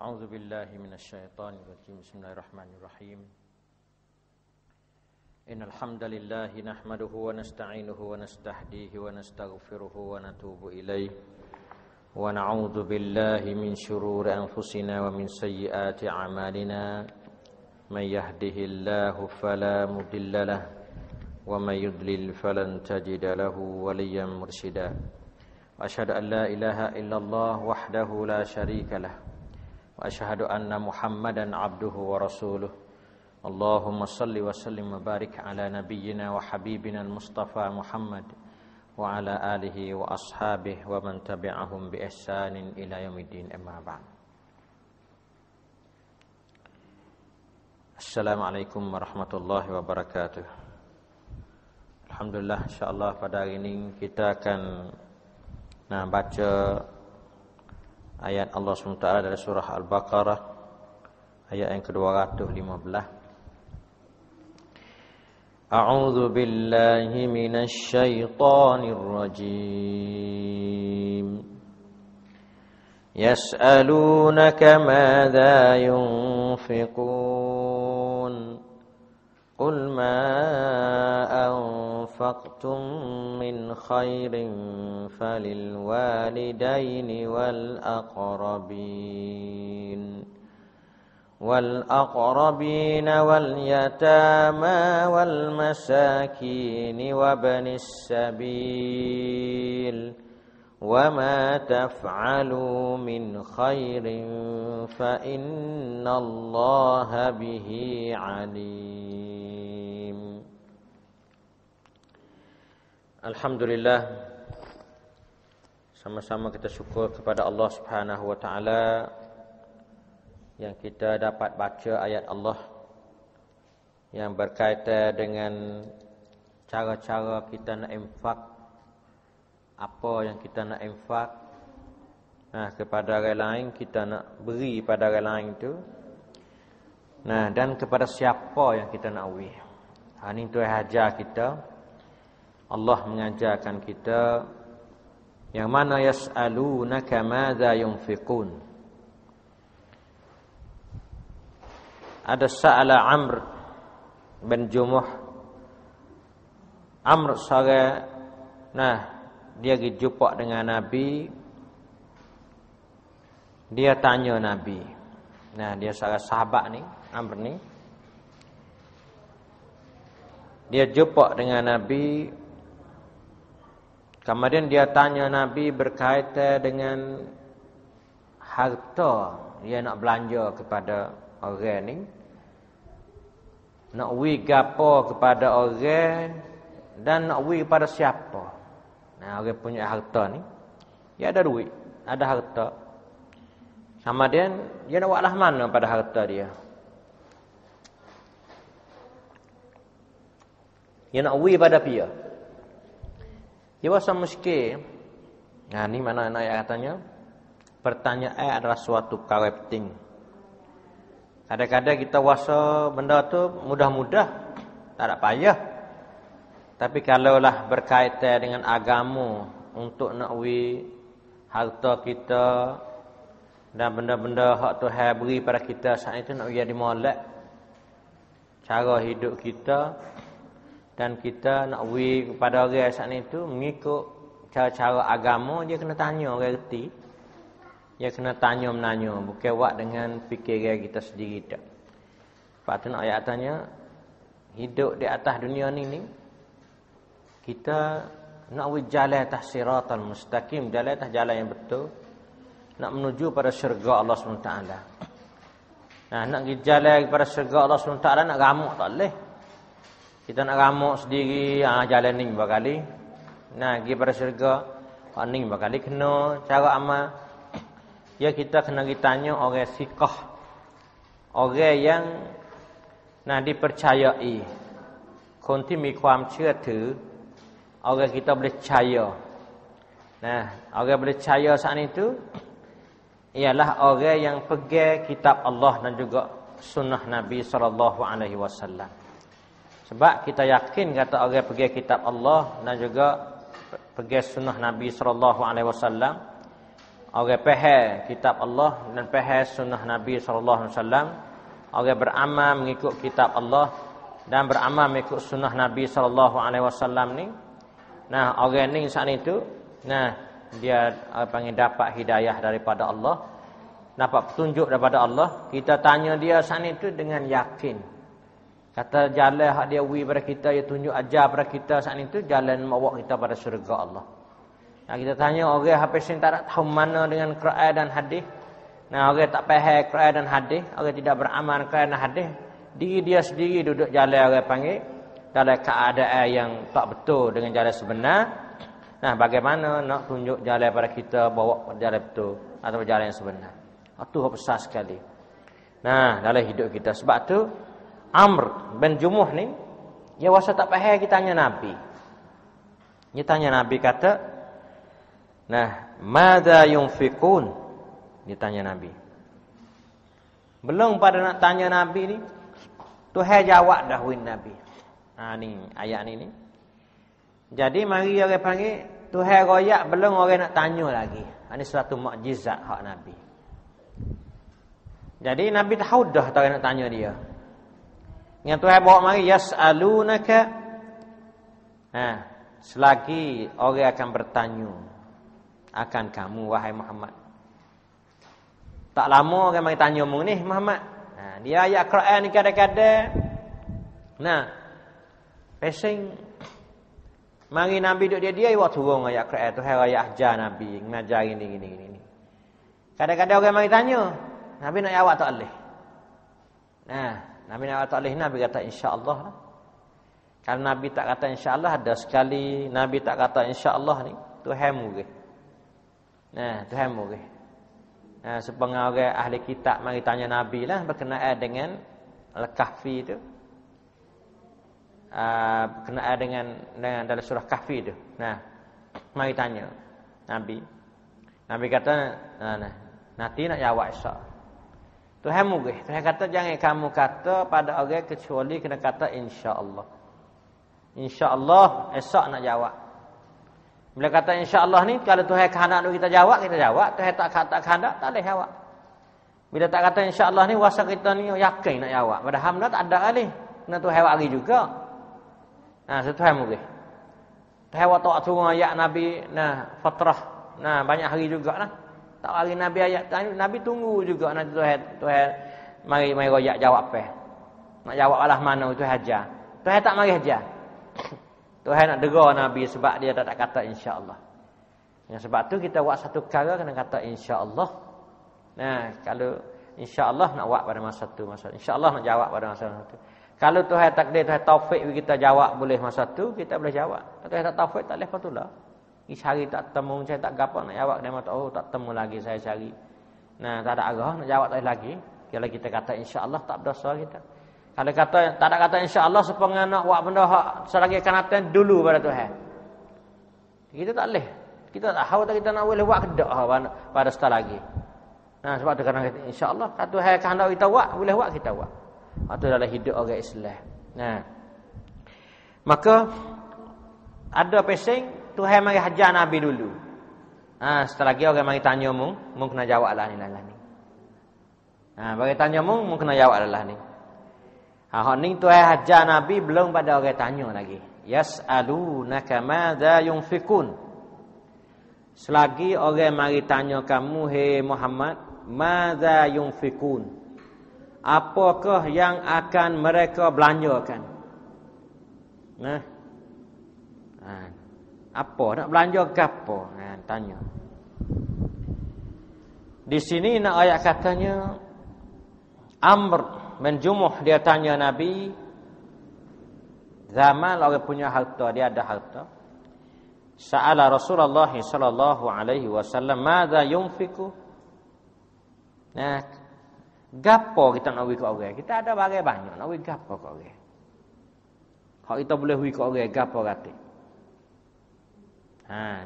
أعوذ بالله من الشيطان الرجيم بسم الله الرحمن الرحيم إن الحمد لله نحمده ونستعينه ونستهديه ونستغفره ونتوب إليه ونعوذ بالله من شرور أنفسنا ومن سيئات أعمالنا من يهده الله فلا مضل له ومن يضلل فلن تجد له وليا مرشدا وأشهد أن لا إله إلا الله وحده لا شريك له وأشهد أن محمدا عبده ورسوله اللهم صل وسلم وبارك على نبينا وحبيبنا المصطفى محمد وعلى آله وأصحابه ومن تبعهم بإحسان إلى يوم الدين أما بعد. Assalamualaikum warahmatullahi wabarakatuh. Alhamdulillah, insyaAllah pada hari ini kita akan baca ayat Allah SWT dari surah Al-Baqarah ayat yang ke-215. A'udzu billahi minasy syaithanir rajim. Yas'alunaka madza yunfiqun Qul ma anfaqtum min khairin falil walidaini wal aqrabin wal yatama wal masakin wa banis sabil wa ma taf'alu min khairin fa innallaha bihi alim. Alhamdulillah, sama-sama kita syukur kepada Allah Subhanahu wa taala yang kita dapat baca ayat Allah yang berkaitan dengan cara-cara kita nak infak, apa yang kita nak infak kepada orang lain, kita nak beri pada orang lain tu. Dan kepada siapa yang kita nak beri. Ini tu ajar kita. Allah mengajarkan kita yang mana yas'alunaka madza yunfiqun. Ada sa'ala Amr bin Jumuh. Amr seorang dia pergi jumpa dengan Nabi. Dia tanya Nabi. Dia seorang sahabat ni, Amr ni. Dia jumpa dengan Nabi. Kemudian dia tanya Nabi berkaitan dengan harta. Dia nak belanja kepada orang ni. Nak beri gapo kepada orang dan nak beri kepada siapa. Orang punya harta ni, dia ada duit, ada harta. Kemudian dia nak buatlah mana pada harta dia. Dia nak beri pada pia. Dia rasa muskil. Ni mana ayat katanya? Pertanyaan adalah suatu perkara penting. Kadang-kadang kita rasa benda tu mudah-mudah, tak ada payah. Tapi kalaulah berkaitan dengan agama untuk nak beri harta kita dan benda-benda hak Tuhan beri pada kita saat itu nak jadi molek cara hidup kita. Dan kita nak beri kepada orang saat itu mengikut cara-cara agama, dia kena tanya orang reti. Dia kena tanya menanya, bukan buat dengan fikiran kita sendiri tak. Sebab tu nak ayat tanya, hidup di atas dunia ni kita nak beri jalan atas siratal mustaqim, jalan atas jalan yang betul, nak menuju pada syurga Allah SWT. Nak pergi jalan kepada syurga Allah SWT, nak ramuk tak boleh. Kita nak ramuk sendiri, jalan ni berkali. Pergi pada syurga, ni berkali kena cara amal. Ya, kita kena ditanya orang siqah. Orang yang dipercayai.คนที่มีความเชื่อถือ orang kita boleh percaya. Orang boleh percaya saat itu ialah orang yang pegang kitab Allah dan juga sunnah Nabi SAW. Sebab kita yakin kata orang pegang kitab Allah dan juga pegang sunnah Nabi SAW, orang faham kitab Allah dan faham sunnah Nabi sallallahu alaihi wasallam, orang beramal mengikut kitab Allah dan beramal mengikut sunnah Nabi sallallahu alaihi wasallam ni. Nah, orang ni saat itu, nah, dia panggil dapat hidayah daripada Allah, dapat petunjuk daripada Allah. Kita tanya dia saat itu dengan yakin. Kata jalan hak dia wi pada kita, dia tunjuk ajar pada kita saat itu, jalan membawa kita pada syurga Allah. Nah, kita tanya orang hafiz yang tak tahu mana dengan Quran dan hadis. Nah, orang tak faham Quran dan hadis, orang tidak beramal Quran dan hadis, diri dia sendiri duduk jalan orang panggil dalam keadaan yang tak betul dengan jalan sebenar. Nah, bagaimana nak tunjuk jalan pada kita, bawa pada jalan betul atau jalan yang sebenar. Itu besar sekali. Nah, dalam hidup kita. Sebab tu Amr bin Jumuh ni, dia wasa tak faham, kita tanya Nabi. Dia tanya Nabi kata, nah, madza yunfiqun? Dia tanya Nabi. Belum pada nak tanya Nabi ni, Tuhan jawab dah win Nabi. Ni ayat ni. Jadi mari orang panggil Tuhan royak, belum orang nak tanya lagi. Ini suatu mukjizat hak Nabi. Jadi Nabi tahu dah tak nak tanya dia. Yang Tuhan bawa mari yas'alunaka. Selagi orang akan bertanya akan kamu wahai Muhammad. Tak lama orang mari tanya mu ni Muhammad. Dia ayat Quran ni kadang-kadang. Nah, pesing mari Nabi duduk dia waktu turun ayat Quran tu, hai ayat ajar Nabi mengajar ini. Kadang-kadang orang mari tanya, Nabi nak jawab tak boleh. Nah, Nabi nak jawab tak boleh, Nabi kata insya-Allah lah. Kalau Nabi tak kata insya-Allah, ada sekali Nabi tak kata insya-Allah ni, Tuhan murih. Nah, Tuhan murih. Nah, sepengah orang ahli kitab mari tanya Nabi lah berkenaan dengan Al-Kahfi tu. Berkenaan dengan dalam surah Kahfi tu. Nah, mari tanya Nabi. Nabi kata, nanti nak jawab esok. Tuhan murih. Tuhan kata jangan kamu kata pada orang kecuali kena kata insya-Allah. Insya-Allah esok nak jawab. Bila kata insya-Allah ni, kalau Tuhan kehendak kita jawab, kita jawab. Tuhan tak kehendak, tak boleh jawab. Bila tak kata insya-Allah ni, wasa kita ni yakin nak jawab. Padahal benda tak ada kali. Kena Tuhan wak lagi juga. Nah, Tuhan murih. Tuhan waktu ayat Nabi, fatrah. Nah, banyak hari jugalah. Tak hari Nabi ayat Nabi tunggu juga nanti Tuhan mari royak jawab apa. Nak jawab alah mana itu hajar. Tuhan tak mari hajar. Tuhan nak degar Nabi sebab dia tak kata insya-Allah. Yang sebab tu kita buat satu perkara kena kata insya-Allah. Nah, kalau insya-Allah nak buat pada masa tu, insya-Allah nak jawab pada masa tu. Kalau Tuhan takdir, Tuhan taufik kita jawab boleh masa tu, kita boleh jawab. Kalau Tuhan tak taufik tak boleh patulah. Cari tak temu, saya tak gapo nak jawab dia mata tak temu lagi saya cari. Nah, tak ada arah nak jawab lagi. Kalau kita kata insya-Allah tak berdosa kita. Kalau kata tak ada kata insya-Allah sepengah nak buat benda hak selagi kanatan dulu pada Tuhan. Kita tak boleh. Kita tak tahu tak kita nak boleh buat ke dak pada setelah lagi. Nah, sebab tu kadang kata insya-Allah kalau Tuhan kehendak kita buat, boleh buat kita buat. Itu dalam hidup orang Islam. Nah. Maka ada pesing Tuhan mari hajar Nabi dulu. Setelah lagi orang mari tanya mu kena jawab lah ni. Bagi tanya mu kena jawab lah ni. Hak ni Tuhan hajar Nabi belum pada orang tanya lagi. Yas'alunaka madza yunfikun. Selagi orang mari tanya kamu, hei Muhammad, madza yunfikun. Apakah yang akan mereka belanjakan? Apa nak belanja ke apa? Tanya. Di sini nak ayat katanya Amr bin Jumuh dia tanya Nabi, zaman orang punya harta, dia ada harta. Sa'ala Rasulullah sallallahu alaihi wasallam, "Madza yunfiku?" Nah, gapo kita nak bagi ke orang? Kita ada bagai banyak nak bagi gapo ke orang? Hak kita boleh bagi ke orang gapo kata?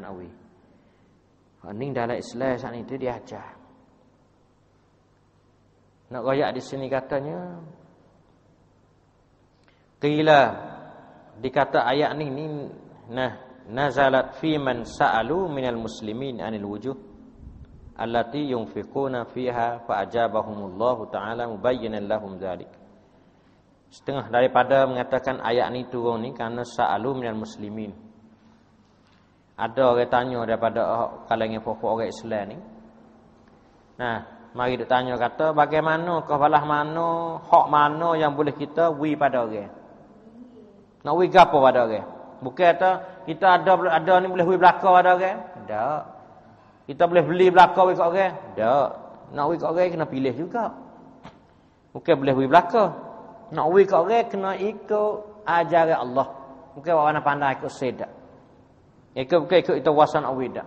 Nak bagi. Hak ni dalam Islam saat itu dia ajar. Nak royak di sini katanya, qila dikata ayat ni nazalat fi man sa'alu minal muslimin anil wujuh. allati yunfiquna fiha fa ajabahumullahu ta'ala mubayyinan lahum dzalik. Setengah daripada mengatakan ayat ni turun ni kerana sa'alu minal muslimin. Ada orang tanya daripada kalangan pokok orang Islam ni. Nah, mari dia tanya kata bagaimana balah mana, hak mana yang boleh kita wi pada orang. Nak wi gapo pada orang? Bukan kata kita ada ni boleh wi belaka pada orang. Tak. Kita boleh beli belaka wi kat orang. Tak. Nak wi kat orang kena pilih juga. Bukan boleh wi belaka. Nak wi kat orang kena ikut ajaran Allah. Bukan orang pandai ikut sedak. Bukan ikut itu wasan wi dak.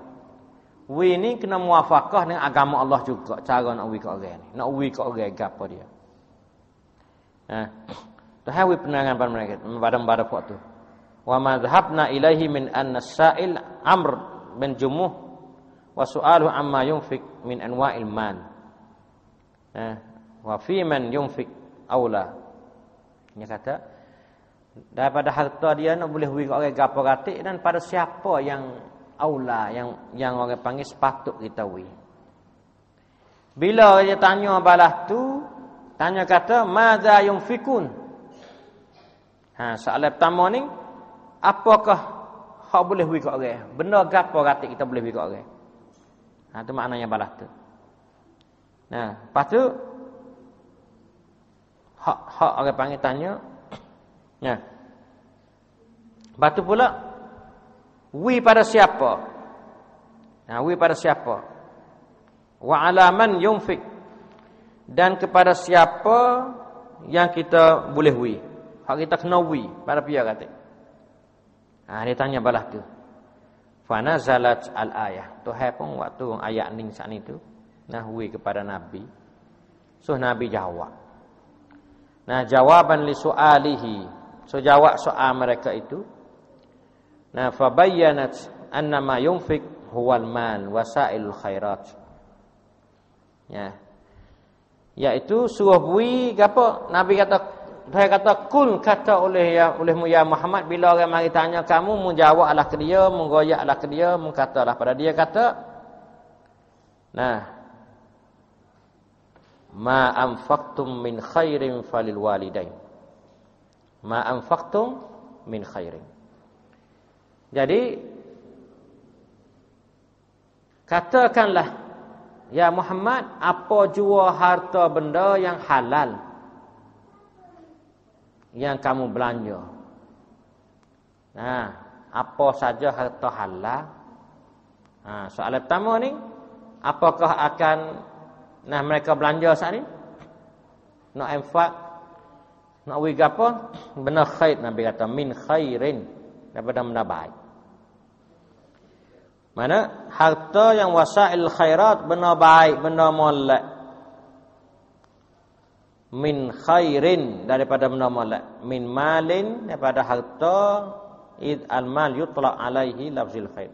Wi ni kena muafakah dengan agama Allah juga cara nak wi kat orang ni. Nak wi kat orang gapo dia. Tuhan wi penerangan pada mereka pada waktu tu. Wa madhhabna ilaihi min anna sa'il Amr bin Jumuh wa su'aluhu amma yunfik min anwa'il man. Wa fi man yunfik aula. Dia kata daripada harta dia nak boleh wi kat orang gapo ratik dan pada siapa yang aula yang orang panggil sepatut kita wi. Bila dia tanya balas tu, tanya kata madza yunfikun. Soalan pertama ni apakah hak boleh wi kat orang? Benda gapo ratik kita boleh wi kat orang? Tu maknanya balas tu. Lepas tu hak orang panggil tanya. Lepas tu pula wi pada siapa? Wi pada siapa? Wa alaman yunfik. Dan kepada siapa yang kita boleh wi? Hak kita kena wi pada pihak kata. Dia tanya balas tu. Fa nazalat al-ayah. Tuhan pun waktu ayat ni saat ni tu wi kepada Nabi. So Nabi jawab. Jawaban li su'alihi. So jawab soal mereka itu. Fa bayyanat anna ma yunfik huwal mal wasailul khairat. Iaitu suruh bui gapo? Nabi kata, saya kata kul kata olehmu ya Muhammad bila orang mari tanya kamu mu jawablah ke dia, mu goyaklah ke dia, mu katalah pada dia kata ma anfaqtum min khairin falil walidain. Ma anfaqtum min khairin. Jadi katakanlah ya Muhammad apa jua harta benda yang halal yang kamu belanja. Apa saja harta halal. Soalan pertama ni, apakah akan mereka belanja saat ni? Nak infak, nak wi gapo? Benda khair, Nabi kata min khairin, daripada benda baik. Mana harta yang wasail khairat, benda baik, benda molek. Min khairin, daripada benda molek. Min malin, daripada harta. Id al-mal yutlaq alaihi lafzil khair.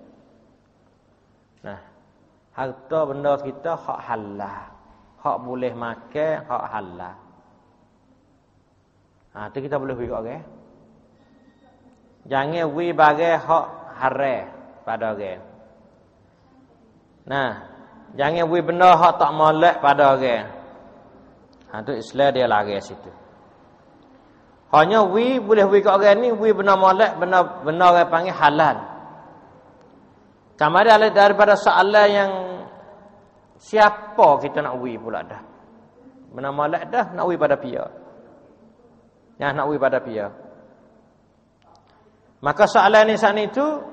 Harta benda kita hak halal. Hak boleh makan, hak halal. Tu kita boleh bagi orang. Jangan wi bagai hak haram pada orang. Jangan wi benda hak tak molek pada orang. Tu Islam dia lari situ. Hanya wi boleh wi kat orang ni wi benda molek, benda orang panggil halal. Kemudian daripada soalan yang siapa kita nak wi pula dah. Benda molek dah nak wi pada pihak. Nak wi pada pihak. Maka soalan ni saat itu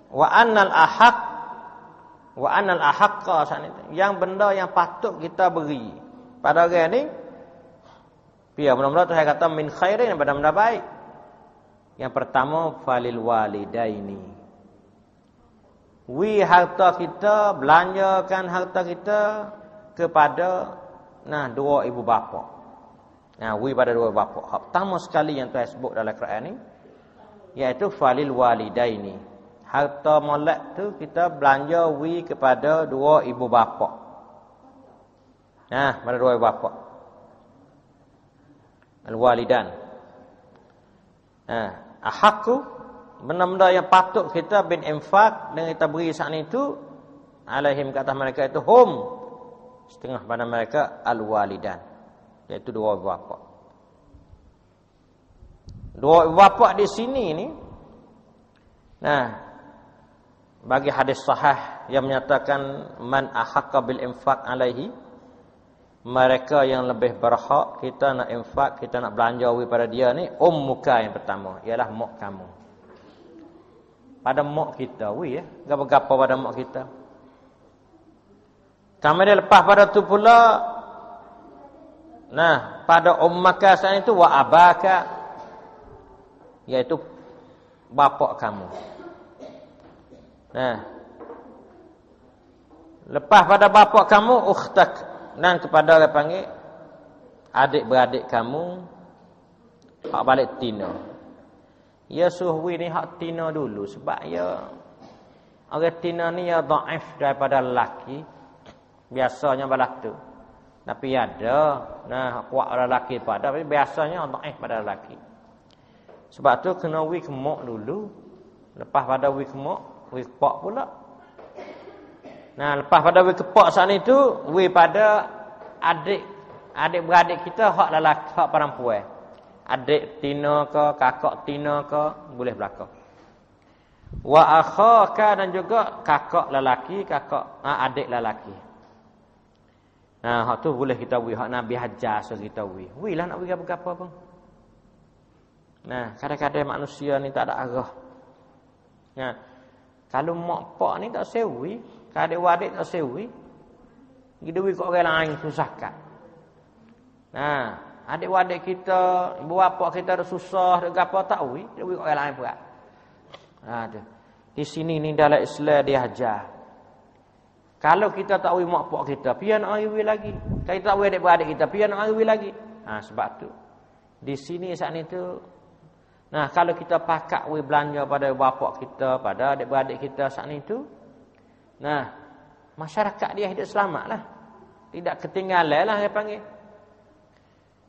wa annal ahaqqa saat itu. Yang benda yang patut kita beri pada orang ni pihak benar-benar Tuhan kata min khairin, benda-benda baik. Yang pertama falil walidaini. Wi harta kita, belanjakan harta kita kepada dua ibu bapa. Wi pada dua bapa. Hak pertama sekali yang Tuhan sebut dalam Quran ni iaitu falil walidaini. Harta molek tu kita belanja wi kepada dua ibu bapa. Pada dua ibu bapa. Al-walidan. Ahaqu, benda-benda yang patut kita bin infak dengan kita beri saat itu alaihim kata mereka itu hum setengah pada mereka al-walidan, iaitu dua bapa. Dua bapa di sini ni. Nah, bagi hadis sahih yang menyatakan man ahaqqa bil infaq alaihi, mereka yang lebih berhak kita nak infak, kita nak belanja pada dia ni ummuka yang pertama, ialah mak kamu. Pada mak kita, ya, gapo-gapo pada mak kita. Kemudian lepas pada tu pula, nah, pada ummaka sana itu wa abaka, iaitu bapa kamu. Nah, lepas pada bapa kamu ukhtak, dan kepada orang panggil adik-beradik kamu hak balik tina. Ya suhwi ni hak tina dulu sebab ya orang tina ni ya dhaif daripada lelaki. Biasanya balas tu. Tapi ada nah kuat lelaki pada tapi biasanya dhaif pada lelaki. Sebab tu kena wi kemak dulu. Lepas pada wi kemak, wi kepak pula. Nah, lepas pada wi kepak saat itu, wi pada adik-beradik kita hak lelaki, hak perempuan. Adik tina ke, kakak tina ke, boleh berlaku. Wa akhaka dan juga kakak lelaki, adik lelaki. Nah, hak tu boleh kita wi, hak Nabi hajar so kita wi. Wi lah nak wi apa-apa pun. Nah, kadang-kadang manusia ni tak ada arah. Nah, kalau mak pak ni tak sewi, adik-adik tak sewi, kita wi kat orang lain susahkan. Nah, adik-adik kita, ibu bapa kita ada susah, ada apa tak wi, dia wi kat orang lain pula. Ada. Di sini ni dalam Islam dia ajar. Kalau kita tak wi mak pak kita, pian nak wi lagi. Kalau kita tak wi adik-adik kita, pian nak wi lagi. Sebab tu. Di sini saat itu, nah, kalau kita pakak we belanja pada bapak kita, pada adik-beradik kita saat itu, nah, masyarakat dia hidup selamat lah. Tidak ketinggalan lah dia panggil.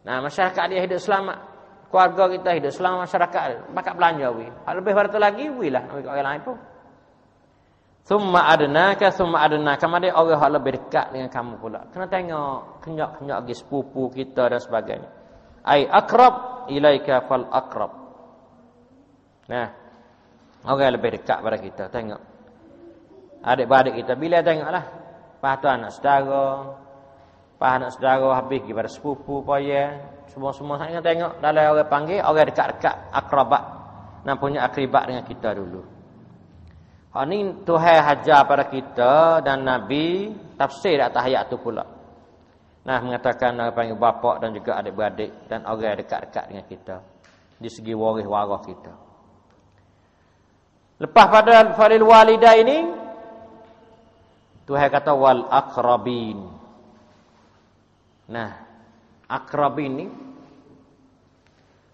Nah, masyarakat dia hidup selamat. Keluarga kita hidup selamat, masyarakat pakak belanja we. Lebih pada tu lagi, we lah. Nak orang lain pun. Thumma adnaka. Kemudian orang yang lebih dekat dengan kamu pula. Kena tengok, kenyak-kenyak lagi sepupu kita dan sebagainya. Ai akrab ilaika fal akrab. Nah, orang yang lebih dekat pada kita, tengok. Adik-beradik kita, bila tengoklah. Lepas tu anak saudara. Lepas anak saudara habis pergi pada sepupu, paya. Semua-semua saya tengok. Dalam orang panggil, orang dekat-dekat akrabat. Nah, punya akribat dengan kita dulu. Ini Tuhan hajar pada kita dan Nabi tafsir atas ayat tu pula. Nah, mengatakan orang panggil bapa dan juga adik-beradik dan orang dekat-dekat dengan kita. Di segi waris kita. Lepas pada falil walidah ini, Tuhan kata wal akrabin. Nah, akrabin ini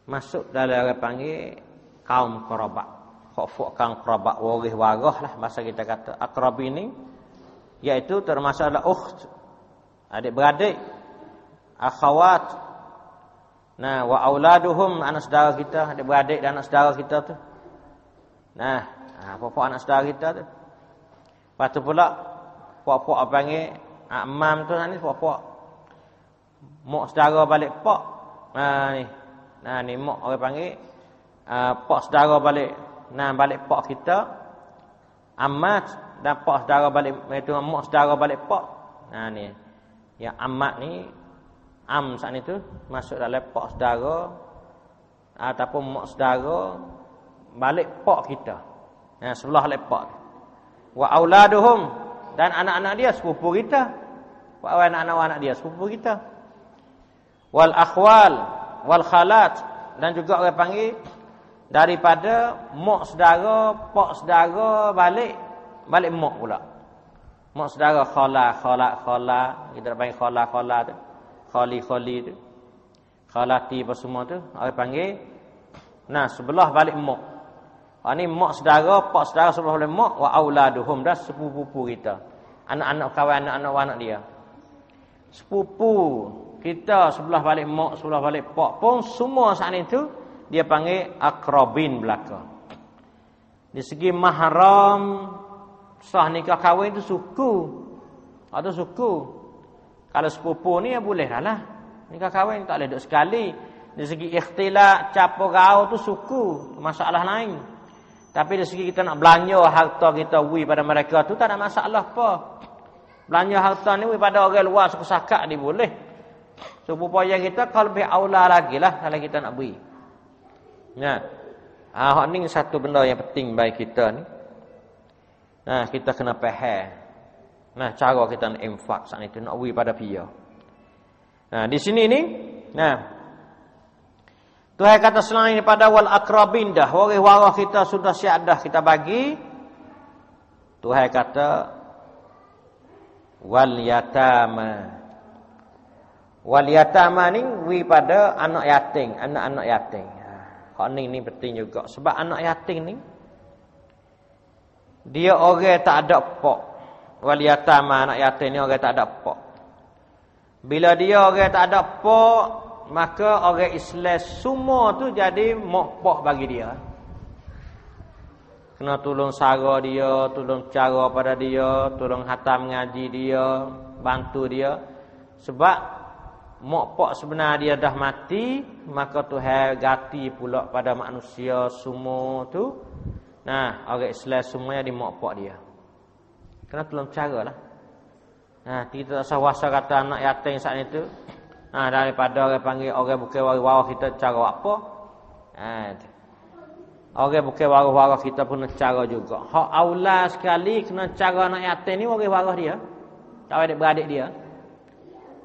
masuk dalam orang panggil kaum kerabat. Hak kaum kerabat waris lah bahasa kita kata. Akrabin ini iaitu termasuk adalah ukht, adik-beradik, akhawat. Nah, wa auladuhum, anak saudara kita, adik-beradik dan anak saudara kita tu. Nah, apa-apa anak saudara kita tu. Lepas tu pula, puak-puak apa panggil, amam tu ni, puak-puak. Mak saudara balik pak. Nah ni mak orang panggil, pak saudara balik, balik pak kita. Amat dan pak saudara balik, itu mak saudara balik pak. Nah ni, yang amat ni, saat itu, masuk dalam pak saudara, ataupun mak saudara, balik pak kita. Sebelah lepak. Wa auladuhum, dan anak-anak dia sepupu kita. Wa anak-anak dia sepupu kita. Wal akhwal wal khalat, dan juga orang panggil daripada mak saudara, pak saudara balik mak pula. Mak saudara khala, kita panggil khala tu. Khali tu. Khalati apa semua tu orang panggil. Nah, sebelah balik mak. Ini mak saudara, pak saudara sebelah balik mak, wa auladuhum, dah sepupu kita. Anak-anak kawan, anak-anak dia. Sepupu kita sebelah balik mak, sebelah balik pak pun semua saat itu dia panggil akrabin belaka. Di segi mahram Sah nikah kahwin itu suku. Atau suku. Kalau sepupu ni ya boleh lah. Nikah kahwin tak boleh duduk sekali. Dari segi ikhtilat, capo gau tu suku. Masalah lain. Tapi dari segi kita nak belanja harta kita pada mereka tu tak ada masalah apa. Belanja harta ni pada orang luar suku sakak ni boleh. Sepupu yang kita kalau lebih aula lagi lah kalau kita nak beri. Nah, ni satu benda yang penting bagi kita ni. Nah, kita kena faham. Nah, cara kita nak infak saat itu nak beri pada pia. Nah, di sini ni, nah. Tuhan kata selain daripada wal akrabin dah, waris-waris kita sudah siap dah kita bagi. Tuhan kata wal yatama. Wal yatama ni beri pada anak yatim, anak-anak yatim. Hak ni penting juga sebab anak yatim ni dia orang tak ada pak. Wal yatama anak yatim ni orang tak ada pak. Bila dia orang tak ada pak, maka orang Islam semua tu jadi mak pak bagi dia. Kena tolong sara dia, tolong cara pada dia, tolong hatam ngaji dia, bantu dia. Sebab mak pak sebenar dia dah mati, maka Tuhan ganti pula pada manusia semua tu. Nah, orang Islam semuanya di mak pak dia. Kena tolong caralah. Nah, kita tak sah kata anak yatim saat itu. Nah, daripada orang panggil orang bukan waris-waris kita cara apa? Orang bukan waris-waris kita pun cara juga. Hak aula sekali kena cara anak yatim ni waris-waris dia. Tak adik-beradik dia.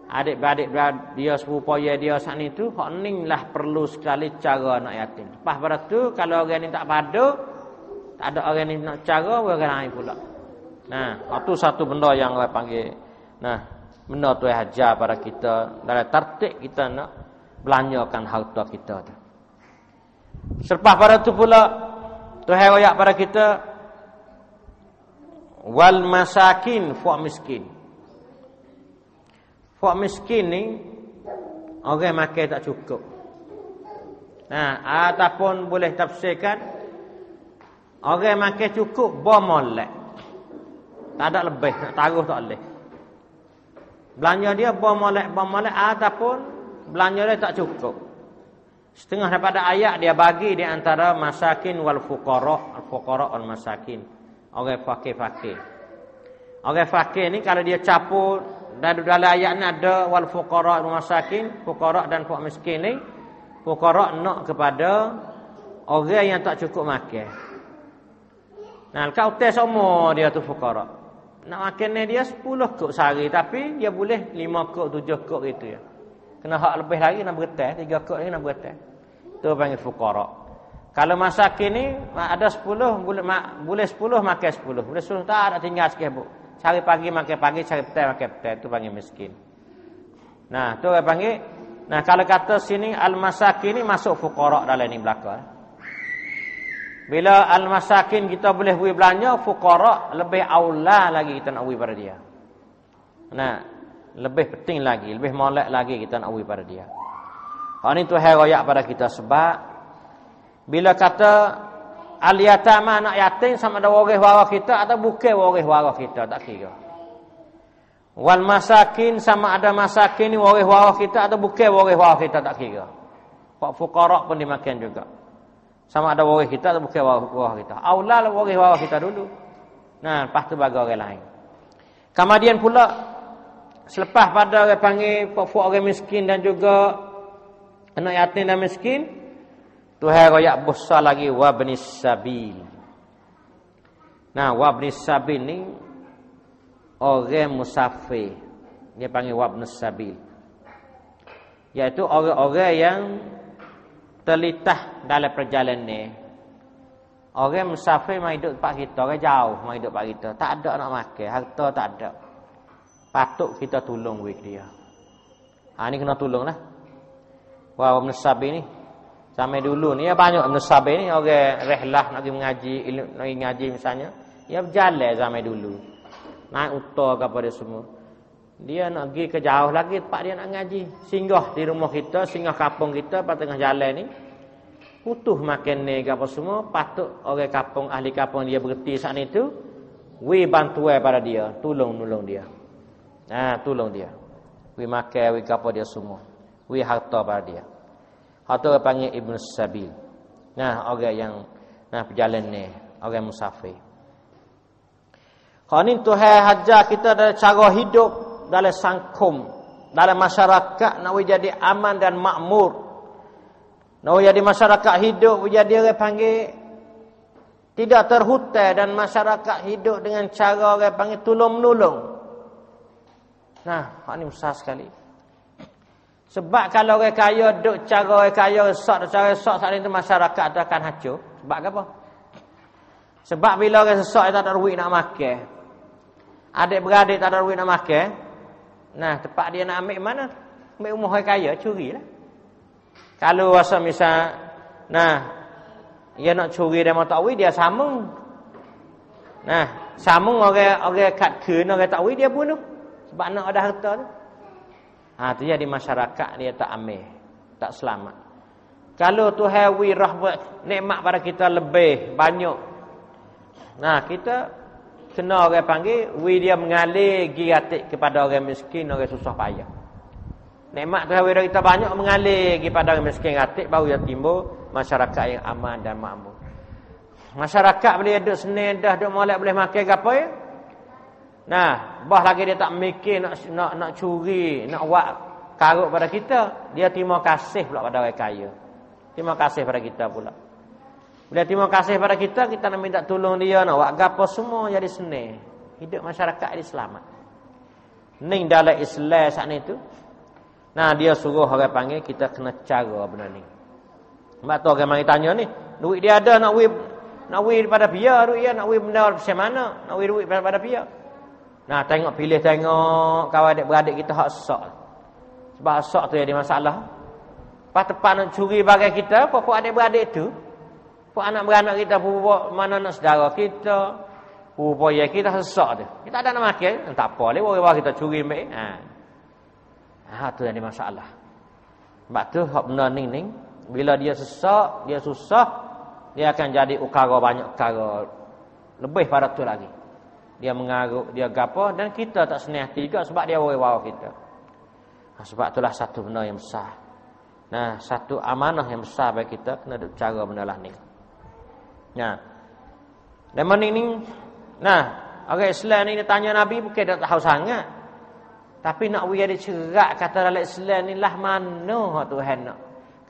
Adik-beradik dia sepupu dia saat itu hak ning lah perlu sekali cara anak yatim. Lepas pada tu kalau orang ni tak pada, tak ada orang ni nak cara, orang lain pula. Nah, itu satu benda yang orang panggil. Nah, benda tu ajar pada kita dalam tertib kita nak belanjakan harta kita tu. Selepas pada tu pula Tuhan royak pada kita wal masakin fa miskin. Fa miskin ni orang makan tak cukup. Nah, ataupun boleh tafsirkan orang makan cukup bomolek. Tak ada lebih, nak taruh tak boleh. Belanja dia bomolek ataupun belanja dia tak cukup. Setengah daripada ayat dia bagi di antara masakin wal fuqara, al-fuqara wal masakin. Orang fakir-fakir. Orang fakir ni kalau dia capur dalam ayat ni ada wal fuqara wal masakin, fuqara dan fakir miskin ni, fuqara nak kepada orang yang tak cukup makan. Nah, kau tes semua dia tu fuqara. Nak makan ni dia 10 kok sehari tapi dia boleh 5 kok 7 kok gitu ya. Kena hak lebih lagi nak beretas, 3 kok lagi nak beretas. Tu panggil fuqara. Kalau masakin ni ada 10 boleh 10 makan 10. Boleh 10 tak ada tinggal sikit bu. Cari pagi makan pagi, cari petang makan petang, tu panggil miskin. Nah, tu orang panggil. Nah, kalau kata sini al-masakin ni masuk fuqara dalam ni belakang. Bila al-masakin kita boleh beri belanja, fuqara lebih aula lagi kita nak beri pada dia. Nah, lebih penting lagi, lebih molek lagi kita nak beri pada dia. Hal ni Tuhan royak pada kita sebab bila kata al-yatama anak yatim sama ada waris-waris kita atau bukan waris-waris kita tak kira. Wal masakin sama ada masakin ni waris-waris kita atau bukan waris-waris kita tak kira. Pak fuqara pun dimakan juga. Sama ada waris kita atau bukan waris kita. Aula lah waris-waris kita dulu. Nah, lepas tu bagi orang lain. Kemudian pula selepas pada orang panggil fakir orang miskin dan juga anak yatim dan miskin, Tuhan royak besar lagi wabnis sabil. Nah, wabnis sabil ni orang musafir. Dia panggil wabnis sabil. Iaitu orang-orang yang terlitah dalam perjalanan ni. Orang musafir mai hidup tempat kita, orang jauh mai hidup tempat kita. Tak ada nak makan, harta tak ada. Patut kita tolong duit dia. Ni kena tolonglah. Wah, Ibn Sabi ni sampai dulu ni ya banyak Ibn Sabi ni orang rehlah nak pergi mengaji, nak pergi ngaji misalnya. Dia berjalan sampai dulu. Naik unta ke apa dia semua. Dia nak pergi ke jauh lagi tempat dia nak ngaji. Singgah di rumah kita, singgah kampung kita pada tengah jalan ni. Butuh makan ni ke apa semua, patut orang kampung ahli kampung dia berhenti saat itu wi bantuan pada dia, tolong dia. Tolong dia. Wi makan, wi gapo dia semua. Wi harta pada dia. Harta panggil Ibn Sabil. Orang yang berjalan ni, orang musafir. Kalau ni Tuhan hajar kita dalam cara hidup, dalam sangkum, dalam masyarakat nak jadi aman dan makmur. Nak jadi masyarakat hidup, jadi orang panggil tidak terhutai, dan masyarakat hidup dengan cara orang panggil tolong-menolong. Hak ni besar sekali. Sebab kalau orang kaya duk cara orang kaya resok saat itu masyarakat tu akan hancur. Sebab apa? Sebab bila orang sesak tak ada duit nak makan. Adik-beradik tak ada duit nak makan. Tempat dia nak ambil mana? Ambil rumah orang kaya, curilah. Kalau rasa misal dia nak curi dan takwi, dia sambung. Sambung orang kat kena, orang takwi dia bunuh. Sebab nak ada harta tu. Tu jadi masyarakat dia tak ambil, tak selamat. Kalau Tuhan wi rahmat nikmat pada kita lebih banyak. Kita kena orang panggil wi dia mengalir giratik kepada orang miskin, orang susah payah. Nikmat Tuhan wi kita banyak mengalir kepada orang miskin ratik, baru dia timbul masyarakat yang aman dan makmur. Masyarakat boleh duduk senin dah, duduk molek boleh makan ke apa ya? Bah lagi dia tak mikir nak curi, nak buat karut pada kita. Dia terima kasih pula pada orang kaya. Terima kasih pada kita pula. Bila terima kasih pada kita nak minta tolong dia, nak buat gapo semua jadi senang. Hidup masyarakat ini selamat. Ning dalam Islam saat itu. Dia suruh orang panggil kita kena cara benar ni. Sebab tu orang mari tanya ni, duit dia ada nak wui pada pia, duit dia nak wui benda macam mana? Nak wui duit pada pia. Tengok kawan adik-beradik kita hak sak. Sebab sak tu jadi masalah. Pas tepat nak curi bagai kita, pokok adik-beradik tu, pokok anak-beranak kita, pokok mana nak saudara kita, pokok ya kita sesak tu. Kita ada nak makan, tak apa leh, orang kita curi ambil. Tu jadi masalah. Sebab tu hak benda ni, bila dia sesak, dia susah, dia akan jadi ukara banyak ukara. Lebih pada tu lagi. Dia mengaruk, dia gapo, dan kita tak senang hati juga sebab dia wawa kita. Sebab itulah satu benda yang besar. Satu amanah yang besar bagi kita kena duk cara benda lah ni. Dan ni, orang Islam ni dia tanya Nabi bukan dia tak tahu sangat. Tapi nak we ada cerak kata dalam Islam ni lah mana Tuhan nak.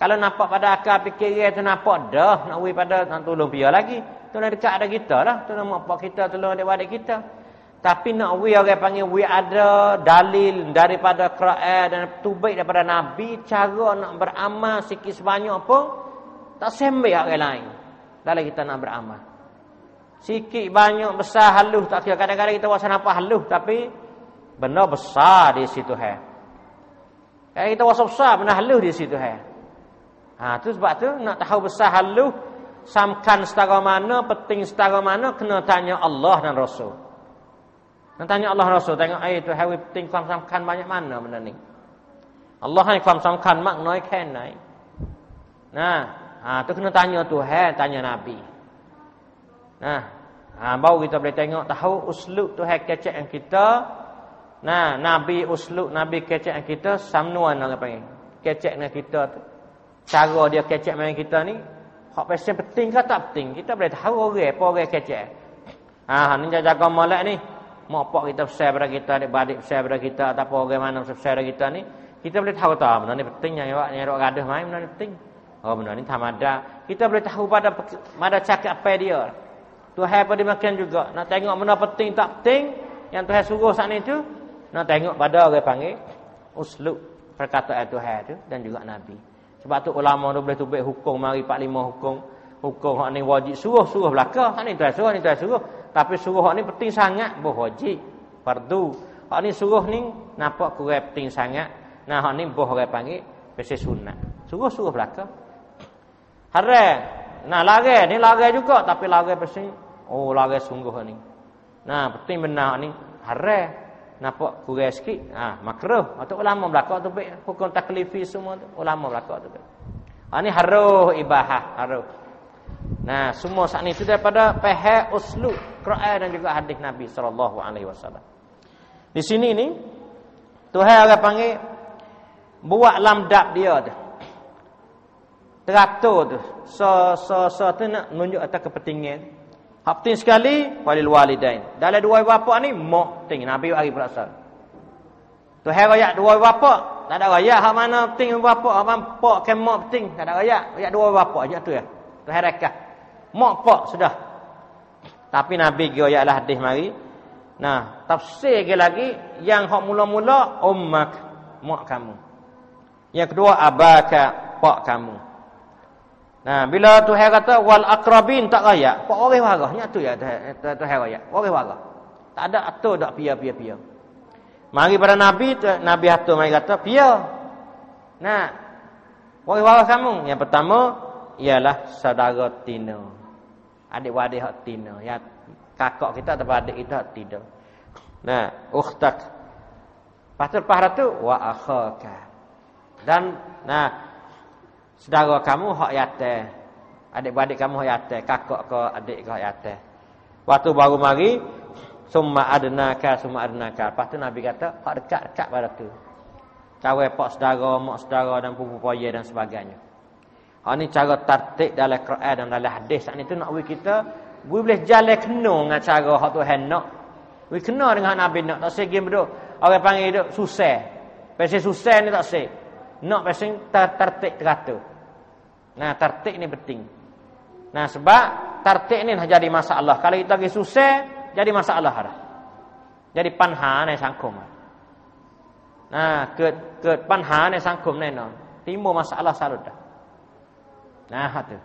Kalau nampak pada akal fikiran tu nampak dah nak we pada nak tolong dia lagi. Tu nak dekat ada kita lah. Tu nak mak kita tolong adik-adik kita. Tapi nak we orang panggil we ada dalil daripada Quran dan tubik daripada Nabi, cara nak beramal sikit sebanyak pun tak sembih orang lain dalam kita nak beramal. Sikit banyak besar halus tak kira, kadang-kadang kita rasa nampak halus tapi benda besar di situ kita rasa besar benda halus di situ tu sebab tu nak tahu besar halus samkan setara mana, penting setara mana, kena tanya Allah dan Rasul. Nak tanya Allah Rasul, tengok tu hawi penting kuam samkan banyak mana benda ni. Allah hai kuam samkan mak noi kan nai. Tu kena tanya Tuhan, tanya Nabi. Baru kita boleh tengok tahu uslub Tuhan kecek yang kita. Nabi uslub Nabi kecek yang kita, samnuan orang panggil. Kecek dengan kita tu. Cara dia kecek dengan kita ni hak pasal penting ke tak penting, kita boleh tahu orang apa orang kecek. Ni jaga molek ni, mak pak kita besar pada kita, adik-adik besar pada kita, ataupun orang mana besar pada kita ni, kita boleh tahu benda ni pentingnya yang awak gaduh mai benda ni penting. Benda ni tamada. Kita boleh tahu pada cakap apa dia. Tuhan pada makan juga. Nak tengok benda penting tak penting yang Tuhan suruh saat ni tu, nak tengok pada orang panggil uslub perkataan Tuhan tu dan juga Nabi. Sebab tu ulama tu boleh tubik hukum mari 45 hukum hak ni wajib suruh belaka. Hak ni Tuhan suruh, ni Tuhan suruh. Tapi suruh hak ni penting sangat, wajib, fardu. Hak ni suruh ni nampak kurang penting sangat. Hak ni orang panggil pasal sunat. Suruh belaka. Haram. Larang juga tapi larang pasal larang sungguh ni. Penting benar ni haram. Nampak kurang sikit, makruh. Atau ulama belaka tu hukum taklifi semua tu ulama belaka tu. Ni haruh ibahah, haruh. Nah, semua saat ini itu daripada faham uslub Quran dan juga hadis Nabi sallallahu alaihi wasallam. Di sini ni Tuhan orang panggil buat lamdap dia tu. Teratur tu. So tu nak menunjuk atas kepentingan. Hak penting sekali walil walidain. Dalam dua bapa ni mak penting Nabi hari berasal. Tuhan royak dua bapa, tak ada royak hak mana penting bapa, hak mana pak ke mak penting, tak ada royak dua bapa aja tu ya. Tuhan rekah. Mak pak sudah. Tapi Nabi royaklah hadis mari. Nah, tafsir lagi yang hak mula-mula ummak, mak kamu. Yang kedua abaka, pak kamu. Nah, bila Tuhan kata wal aqrabin tak raya, pak orang warahnya tu ya Tuhan raya. Orang warah. Tak ada atur dak pia. Mari pada Nabi atur mari kata pia. Nah, orang warah kamu yang pertama ialah saudara tina. Adik-adik hak tina, ya kakak kita atau adik kita tidak. Nah, ukhtak. Lepas tu wa akhaka. Dan saudara kamu hak yatim. Adik-adik kamu hak yatim, kakak ke adik ke hak yatim. Waktu baru mari summa adnaka. Lepas tu Nabi kata hak dekat pada tu. Cawe pak saudara, mak saudara dan pupu poye dan sebagainya. Hak ni cara tertib dalam Quran dan dalam hadis. Saat ni tu nak kita boleh jalan kena dengan cara hak Tuhan nak. We kena dengan Nabi nak. Tak segi beduk. Orang panggil duk susah. Pasal susah ni tak segi. Nak pasal tertib teratur. Nah, tertib ni penting. Nah, sebab tertib ni dah jadi masalah. Kalau kita lagi susah, jadi masalah dah. Jadi panhaในสังคม Nah, เกิดปัญหาในสังคมแน่นอน timbul masalah selalu dah. Nah, tu.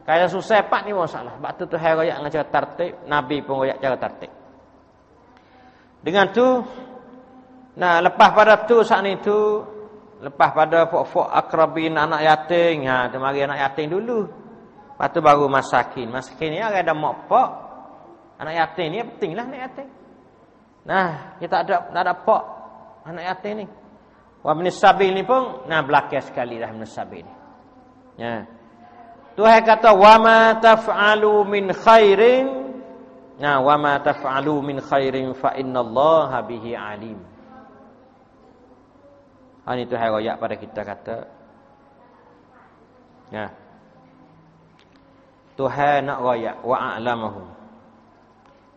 Kalau susah pak ni masalah. Sebab tu Tuhan royak dengan cara tertib, Nabi pun royak cara tertib. Dengan tu, nah lepas pada tu saat ni tu, lepas pada fok-fok akrabin anak yatim, tu mari anak yatim dulu. Lepas tu baru masakin. Masakin ni ada mak pak. Anak yatim ni pentinglah anak yatim. Nah, kita ada pak anak yatim ni. Wa min sabil ni pun belakang sekali dah min sabil ni. Ya. Tuhan kata wa ma taf'alu min khairin. Nah, wa ma taf'alu min khairin fa innallaha bihi alim. Ini Tuhan royak pada kita kata. Ya. Tuhan nak royak wa a'lamahu.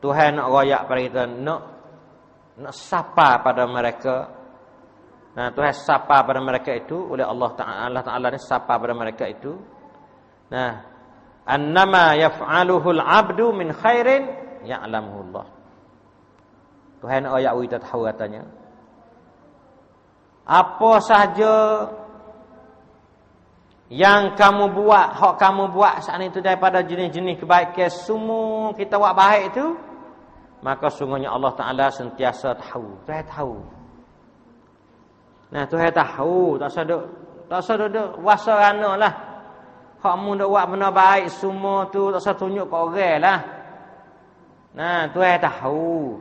Tuhan nak royak pada kita nak sapa pada mereka. Nah, Tuhan sapa pada mereka itu oleh Allah Ta'ala ni sapa pada mereka itu. Nah, annama yaf'aluhul 'abdu min khairin ya'lamuhu Allah. Tuhan ayat kita tahu katanya. Apa sahaja yang kamu buat, hak kamu buat saat itu daripada jenis-jenis kebaikan semua kita buat baik itu, maka sungguhnya Allah Ta'ala sentiasa tahu. Tuhan tahu. Nah, Tuhan tahu, tak usah duduk wasa rana lah. Hak mu dak buat benda baik semua tu tak usah tunjuk ke orang lah. Nah, Tuhan tahu.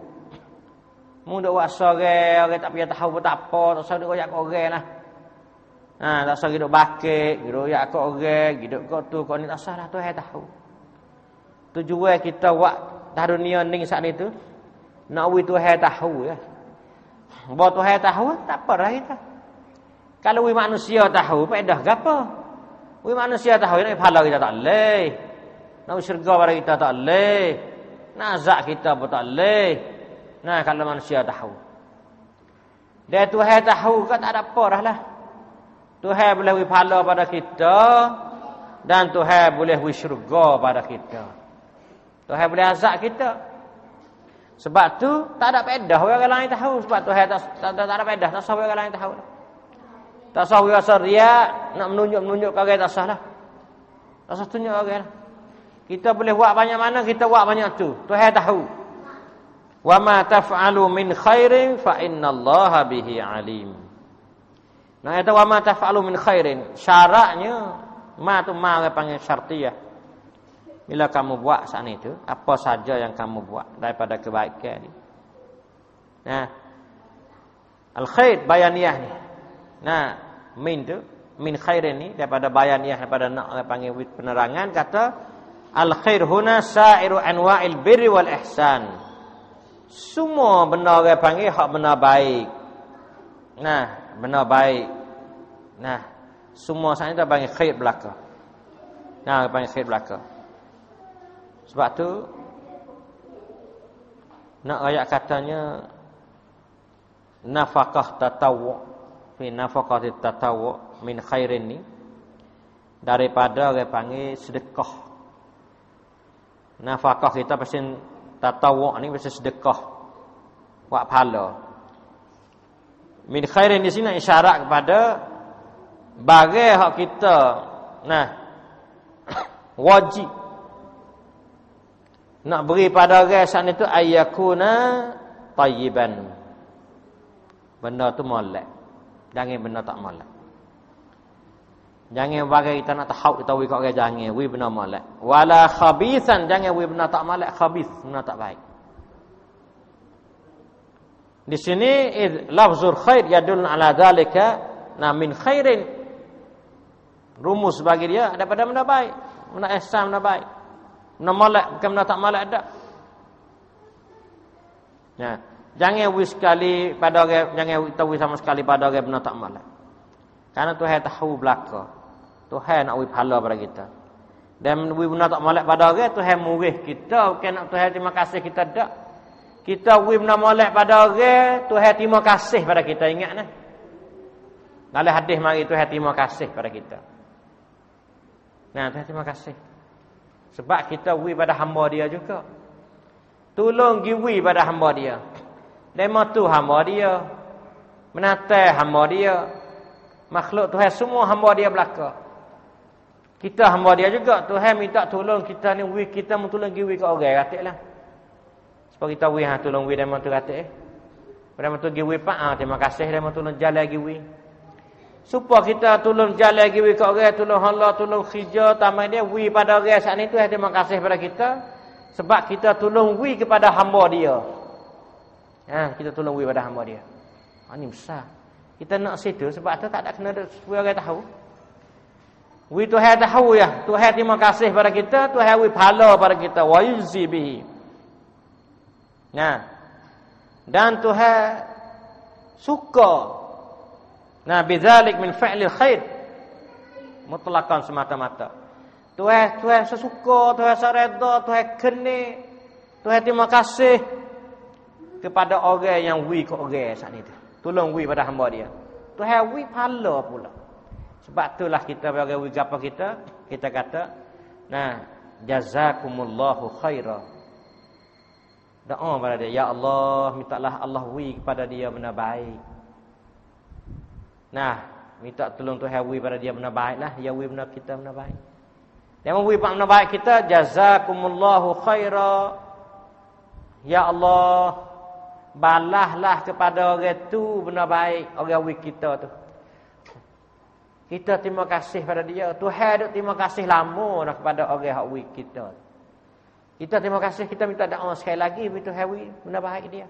Mu dak buat sorang, orang tak payah tahu pun tak apa, tak usah duk royak ke orang lah. Nah, tak usah hidup bakit, royak ke orang, hidup kau tu, kau ni tak usah lah, Tuhan tahu. Tujuan kita buat dah dunia ni saat itu nak wi Tuhan tahu ya. Bahawa Tuhan tahu tak apa dah kita. Kalau wi manusia tahu, faedah gapo? Wi manusia tahu nak pahala kita tak leh. Nak syurga pada kita tak leh. Nak azab kita pun tak leh. Nah, kalau manusia tahu. Dia Tuhan tahu kan tak ada apa dah lah. Tuhan boleh wi pahala pada kita dan Tuhan boleh wi syurga pada kita. Tuhan boleh azab kita. Sebab tu tak ada faedah orang lain tahu sebab Tuhan tak ada faedah, tak usah orang lain tahu. Tak usah rasa riak nak menunjuk ke orang tak usah lah. Tak usah tunjuk orang lah. Kita boleh buat banyak mana kita buat banyak tu. Tuhan tahu. Wa ma taf'alu min khairin fa innallaha bihi alim. Nah, itu wa ma taf'alu min khairin. Syaratnya ma tu ma orang panggil syartiyah. Bila kamu buat saat itu, apa saja yang kamu buat daripada kebaikan ni. Nah, al-khair bayaniyah ni. Nah, min tu, min khairin ni daripada bayaniyah daripada nak orang panggil penerangan kata Al-khair huna sa'iru anwa'il birri wal ihsan. Semua benda orang panggil hak benda baik. Nah, benda baik. Nah, semua saat ini kita panggil khair belaka. Nah, kita panggil khair belaka. Sebab tu nak ayat katanya nafaqah tatawwu fi nafaqati tatawwu min khairin ni daripada orang panggil sedekah. Nafaqah kita pasti tatawwu ni pasti sedekah. Buat pahala. Min khairin di sini isyarat kepada bagai hak kita nah wajib nak beri pada orang sana itu ayyakuna tayyiban. Benda tu molek. Jangan benda tak molek. Jangan bagi kita nak tahu kita wi kat orang jangan wi benda molek. Wala khabisan, jangan wi benda tak molek, khabis, benda tak baik. Di sini lafzul khair yadul ala zalika, nah min khairin. Rumus bagi dia daripada benda baik, benda ihsan, benda baik. Benda molek bukan benda tak molek dak. Ya, jangan wi sekali pada orang, jangan kita wi sama sekali pada orang benda tak molek. Karena Tuhan tahu belaka. Tuhan nak wi pahala pada kita. Dan wi benda tak molek pada orang, Tuhan murih kita, bukan nak Tuhan terima kasih kita dak. Kita wi benda molek pada orang, Tuhan terima kasih pada kita, ingat nah. Dalam hadis mari Tuhan terima kasih pada kita. Nah, Tuhan terima kasih. Sebab kita wi pada hamba dia juga. Tolong giwi pada hamba dia. Demo tu hamba dia. Menatai hamba dia. Makhluk Tuhan semua hamba dia belaka. Kita hamba dia juga. Tuhan minta tolong kita ni wi kita mau tolong giwi ke orang katiklah. Sebab kita wi tolong wi demo tu katik. Demo tu giwi pak terima kasih demo tolong jalan giwi. Supaya kita tolong jalan giwi ke orang, tolong Allah, tolong khija, tamai dia wi pada orang saat ni tu terima kasih pada kita. Sebab kita tolong wi kepada hamba dia. Ha, kita tolong wi pada hamba dia. Ini besar. Kita nak situ sebab tu tak ada kena supaya orang tahu. Wi Tuhan tahu ya. Tuhan terima kasih pada kita, Tuhan wi pahala pada kita. Wa yuzzi bihi. Nah. Dan Tuhan suka. Nah, bidzalik min fa'lil khair. Mutlaqan semata-mata. Tuhan sesuka, Tuhan sereda, Tuhan kene, Tuhan terima kasih kepada orang yang wi ke orang saat itu. Tolong wi pada hamba dia. Tuhan wi pahala pula. Sebab itulah kita bagi wi apa kita kata, nah, jazakumullahu khaira. Doa pada dia, ya Allah, mintalah Allah wi kepada dia benda baik. Nah, minta tolong Tuhan wi pada dia benda baiklah, ya wi benda kita benda baik. Dia mau wi benda baik kita, jazakumullahu khaira. Ya Allah, balahlah kepada orang tu benda baik, orang wi kita tu. Kita terima kasih pada dia. Tuhan duk terima kasih lama dah kepada orang hak wi kita. Kita terima kasih, kita minta doa sekali lagi begitu Tuhan wi benda baik dia.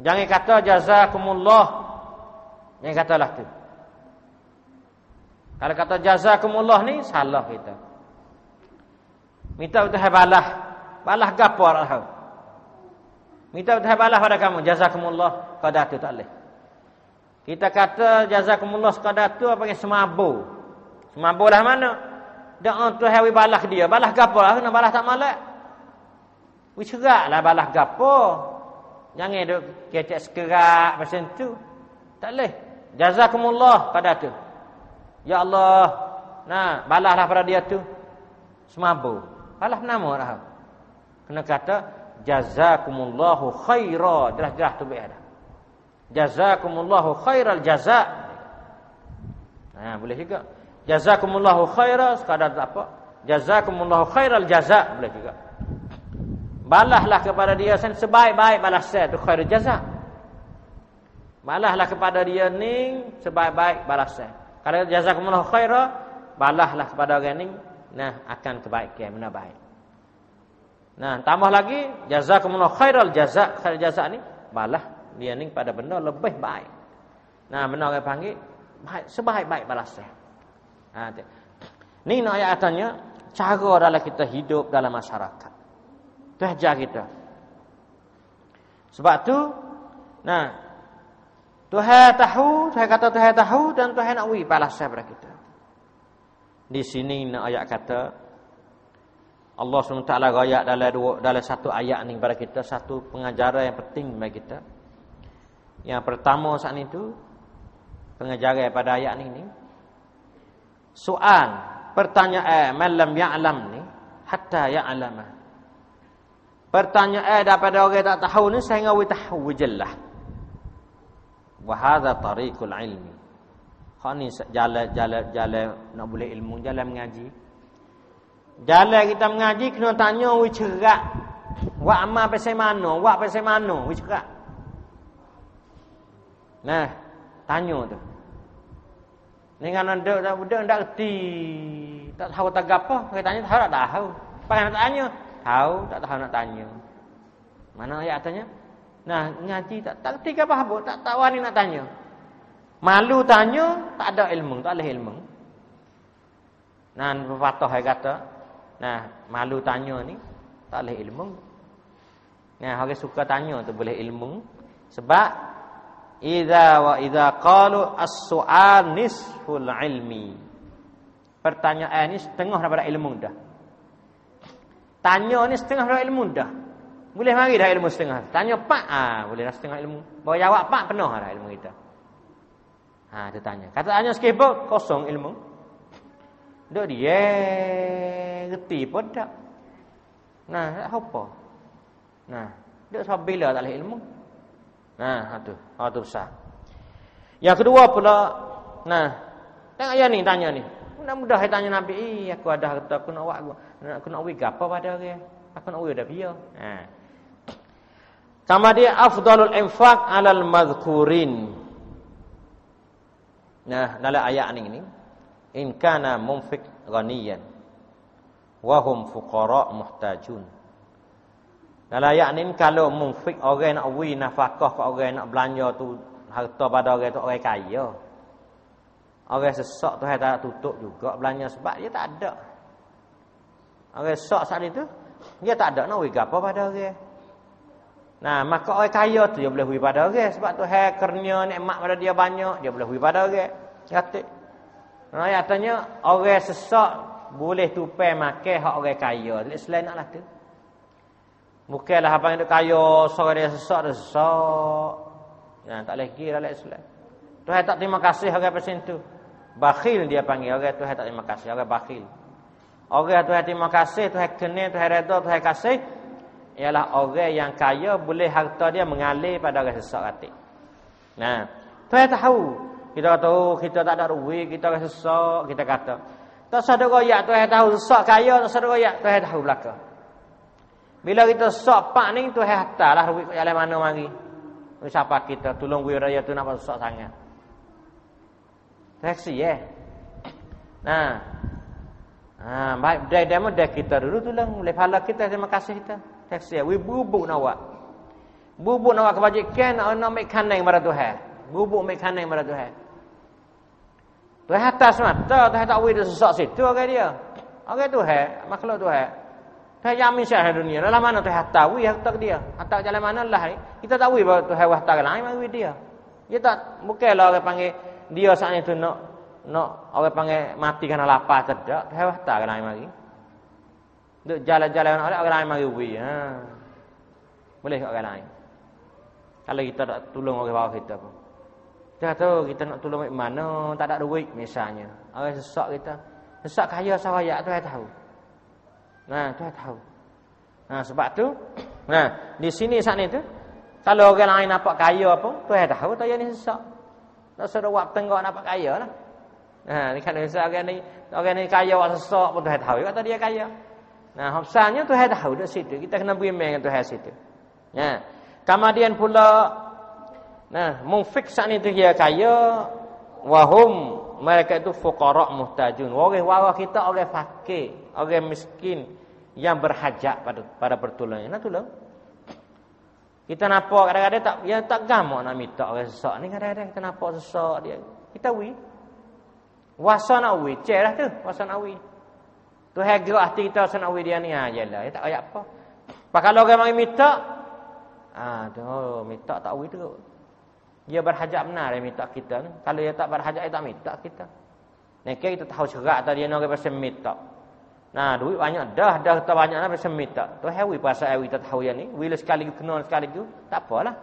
Jangan kata jazakumullah. Yang katalah tu. Kalau kata jazakumullah ni salah kita. Minta Tuhan balah. Balah gapo dah. Minta Tuhan balah pada kamu jazakumullah qadar tu tak leh. Kita kata jazakumullah qadar tu apa panggil semabo. Semabo dah mana? Doa Tuhan wi balah dia. Balah gapo lah, nak balah tak malak. Wi ceraklah balah gapo. Jangan duk kecek sekerak macam tu. Tak leh. Jazakumullah pada tu. Ya Allah, nah, balahlah pada dia tu. Semabo. Balah nama dah. Kena kata jazakumullahu khaira. Jelas-jelas tu baik dah. Jazakumullahu khairal jaza. Nah, boleh juga. Jazakumullahu khaira sekadar apa? Jazakumullahu khairal jaza boleh juga. Balahlah kepada dia sebaik-baik balasan tu khairul jaza. Balahlah kepada dia ni sebaik-baik balasan. Kalau jazakumullahu khaira, balahlah kepada orang ni nah akan kebaikan, benda baik. Nah, tambah lagi jazakumullahu khairal jaza, khairul jaza ni balah dia ni pada benda lebih baik. Nah, benda orang panggil baik, sebaik-baik balasan. Ha, ni nak ayatannya cara dalam kita hidup dalam masyarakat. Itu ajar kita. Sebab tu, Tuhan tahu, Tuhan kata Tuhan tahu dan Tuhan nak beri balasan kepada kita. Di sini nak ayat kata Allah SWT rakyat dalam satu ayat ni kepada kita, satu pengajaran yang penting bagi kita. Yang pertama saat itu, pengajaran pada ayat ni, soal, pertanyaan man lam ya'lam ni hatta ya'lama. Pertanyaan daripada orang tak tahu ni sehingga we tahu jelas. Wa hadza tariqul ilmi. Hak ni jalan nak boleh ilmu, jalan mengaji. Jalan kita mengaji kena tanya we cerak. Wa amal pasal mana? Wa pasal mana? We cerak. Nah, tanya tu. Ni kan ada budak ndak reti. Tak tahu tak apa, dia tanya tahu tak tahu. Pakai nak tanya, tahu tak tahu nak tanya. Mana ayat tanya? Nah, ngaji tak reti ke apa, tak tahu ni nak tanya. Malu tanya, tak ada ilmu, tak ada ilmu. Nah, pepatah dia kata, malu tanya ni tak ada ilmu. Nah, orang suka tanya tu boleh ilmu sebab idza qalu as-su'al nisful ilmi. Pertanyaan ni setengah daripada ilmu dah. Tanya ni setengah daripada ilmu dah. Boleh mari dah ilmu setengah. Tanya pak boleh dah setengah ilmu. Bawa jawab pak penuh dah ilmu kita. Dia tanya. Kata tanya sikit pun kosong ilmu. Dok dia reti pun tak. Tak apa. Dok sampai bila tak leh ilmu. Tu besar. Yang kedua pula, tengok ya ni tanya ni. Mudah-mudah dia tanya Nabi, aku ada harta, aku nak beri apa pada dia? Aku nak beri dah biar. Sama dia afdalul infaq 'alal madhkurin. Dalam ayat ni, in kana munfiq ghaniyan wa hum fuqara muhtajun. Dalam ayat ni kalau munfik orang nak beri nafkah ke orang nak belanja tu harta pada orang tu orang kaya. Orang sesak tu tak tutup juga belanja sebab dia tak ada. Orang sesak saat itu dia tak ada nak beri apa pada orang. Maka orang kaya tu dia boleh beri pada orang sebab tu kurnia nikmat pada dia banyak, dia boleh beri pada orang. Kata. Ayat tanya orang sesak boleh tupai makan hak orang kaya. Selain naklah tu. Bukanlah apa yang dia kaya, seorang dia sesak. Tak boleh kira lah Islam. Tuhan tak terima kasih orang pasal itu. Bakhil dia panggil orang Tuhan tak terima kasih, orang bakhil. Orang Tuhan terima kasih, Tuhan kenal, Tuhan redha, Tuhan kasih ialah orang yang kaya boleh harta dia mengalir pada orang sesak hati. Tuhan tahu. Kita kata kita tak ada duit, kita orang sesak, kita kata. Tak sadar royak Tuhan tahu sesak kaya, tak sadar royak Tuhan tahu belaka. Bila kita sesak pak ni Tuhan hantarlah duit kat jalan mana mari. Siapa kita tolong gue raya tu nak sesak sangat. Taksi baik dia kita dulu tolong oleh pahala kita terima kasih kita. Taksi we bubuk nawak. Bubuk nawak kebajikan nak ambil kanang pada Tuhan. Bubuk ambil kanang pada Tuhan. Tuhan atas mata, Tuhan tak boleh sesak situ orang dia. Orang Tuhan, makhluk Tuhan. Tuhan jamin syah dunia. Dalam mana Tuhan tahu harta dia? Harta jalan mana lah. Kita tahu bahawa Tuhan harta lain mari dia. Dia tak bukanlah orang panggil dia saat itu nak orang panggil mati kerana lapar tidak. Tuhan harta lain mari. Duk jalan-jalan orang lain mari bui. Boleh orang lain. Kalau kita tak tolong orang bawah kita pun. Kita tahu kita nak tolong mana, tak ada duit misalnya. Orang sesak kita. Sesak kaya sawayak Tuhan tahu. Tuhan tahu. Sebab tu, di sini sana tu, kalau orang lain nampak kaya apa, Tuhan tahu tak yang ni sesak. Tak suruh buat tenggak nampak kaya lah. Ni kan orang ni kaya buat sesak pun Tuhan tahu kata dia kaya. Hafsanya Tuhan tahu kat situ. Kita kena beriman dengan Tuhan situ. Kemudian pula munfik sana tu dia kaya, wahum mereka itu fuqara muhtajun. Orang kita orang fakir, orang miskin yang berhajat pada pertolongan. Nak tolong. Kita nampak kadang-kadang tak gamak nak minta orang sesak ni, kadang-kadang kita nampak sesak dia. Kita wi. Wasa nak wi, cerah tu, wasa nak wi. Tuhan gerak hati kita senawi dia ni ajalah. Ya tak ayat apa. Pak kalau orang mari minta, tu minta tak wi tu. Dia berhajat benar dia minta kita ni. Kalau dia tak berhajat dia tak minta kita. Nekek kita tahu cerak tadi dia nak pasal minta. Nah, duit banyak dah kita banyak dah pasal minta. Tu hewi pasal hewi tak tahu yang ni. Wi sekali kena sekali tu, tak apalah.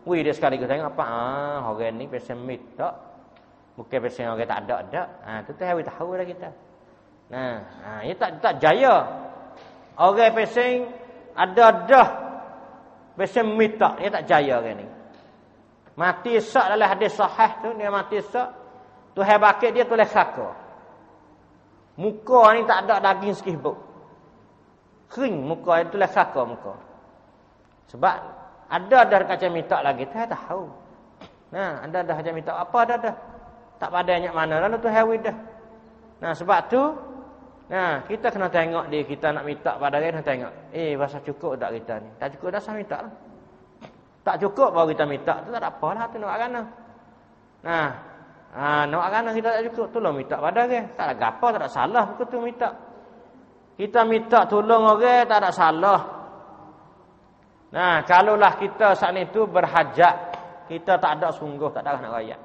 Wi dia sekali tengok apa orang ni pasal minta. Bukan pasal orang tak ada. Tu hewi tahu dah kita. Nah, dia tak jaya. Orang pasal ada dah pasal minta, dia tak jaya orang ni. Mati sak dalam hadis sahih tu, dia mati sak. Tuhan bakit dia tulis saka. Muka ni tak ada daging sikit. Kering muka itu tulis saka muka. Sebab ada dah kaca minta lagi, Tuhan tahu. Nah, ada dah kaca minta apa ada. Tak padanya mana lalu tu hewi dah. Nah, sebab tu kita kena tengok dia kita nak minta pada dia, kena tengok. Rasa cukup tak kita ni? Tak cukup dah saya minta lah. Tak cukup baru kita minta, tu tak ada apalah tu nak agana. Nak agana kita tak cukup, tolong minta pada dia. Tak ada gapo, tak ada salah buku tu minta. Kita minta tolong orang tak ada salah. Nah, kalaulah kita saat itu berhajat, kita tak ada sungguh, tak ada nak raya.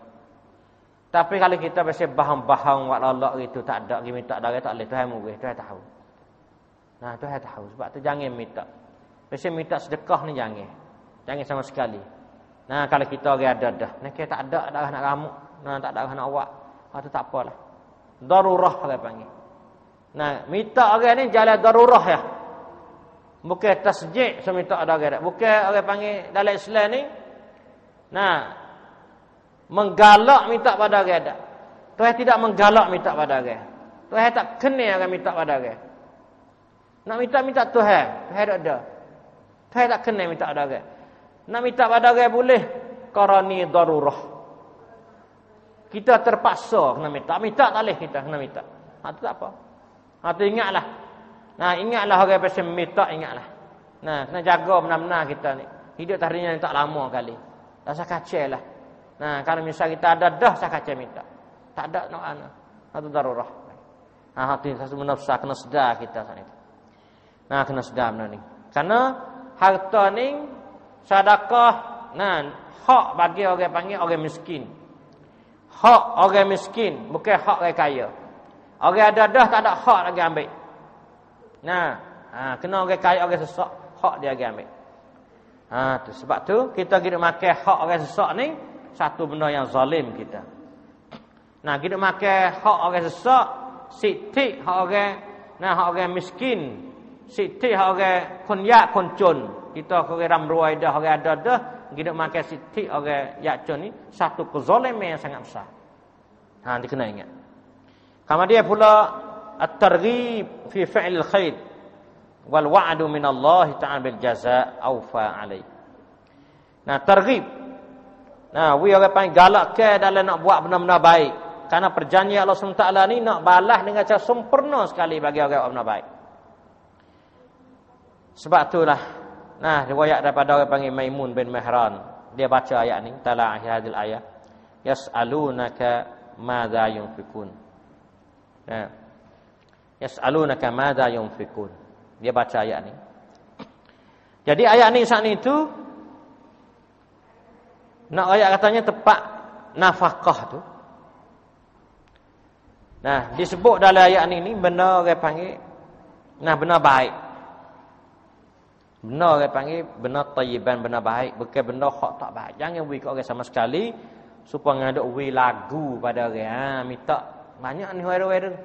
Tapi kalau kita biasa bahang-bahang buat lolok gitu, tak ada pergi minta darah tak boleh. Tuhan murih, Tuhan tahu. Nah, Tuhan tahu. Sebab tu jangan minta. Biasa minta sedekah ni jangan. Jangan sama sekali. Nah, kalau kita orang ada dah. Nah, kita tak ada darah nak ramuk. Nah, tak ada darah nak awak. Tu tak apalah. Darurah orang panggil. Nah, minta orang ni jalan darurah ya. Bukan tasjid seminta darah. Bukan orang panggil dalam Islam ni. Nah, menggalak minta pada orang tak. Tuhan tidak menggalak minta pada orang. Tuhan tak kena orang minta pada orang. Nak minta Tuhan. Tuhan tak ada. Tuhan tak kena minta pada orang. Nak minta pada orang boleh. Qarani darurah. Kita terpaksa kena minta. Minta tak boleh kita kena minta. Tu tak apa. Tu ingatlah. Nah, ingatlah orang pasal minta, ingatlah. Nah, kena jaga benar-benar kita ni. Hidup tarinya tak lama kali. Rasa kacau lah. Nah, kalau misal kita ada dah saya kaca minta. Tak ada nak ana. Itu darurah. Hati satu menafsah kena sedar kita saat itu. Nah, kena sedar benar ni. Karena harta ni sedekah, hak bagi orang panggil orang miskin. Hak orang miskin, bukan hak orang kaya. Orang ada dah tak ada hak lagi ambil. Kena orang kaya orang sesak, hak dia lagi ambil. Tu sebab tu kita kena makan hak orang sesak ni satu benda yang zalim kita. Nah, kita makan hak orang sesak, sitik hak orang miskin, sitik hak orang konyak koncun. Kita orang ramruai dah, orang ada dah, kita makan sitik orang yakcun ni satu kezaliman yang sangat besar. Dia kena ingat. Kemudian pula at-targhib fi fi'l khair wal wa'du min Allah ta'ala bil jazaa awfa alai. Nah, targhib. We orang panggil galak ke dalam nak buat benar-benar baik. Karena perjanjian Allah SWT ni nak balas dengan cara sempurna sekali bagi orang benar baik. Sebab itulah. Riwayat daripada orang panggil Maimun bin Mihran. Dia baca ayat ni. Tala hadil ayat. Yas'alunaka madza yunfikun. Yas'alunaka madza yunfikun. Dia baca ayat ni. Jadi ayat ni saat ni tu nak ayat katanya tepat nafkah tu. Nah, disebut dalam ayat ni benda orang panggil benda baik. Benda orang panggil benda tayyiban, benda baik, bukan benda hak tak baik. Jangan bagi orang sama sekali supaya ada bagi lagu pada orang. Minta banyak ni orang-orang.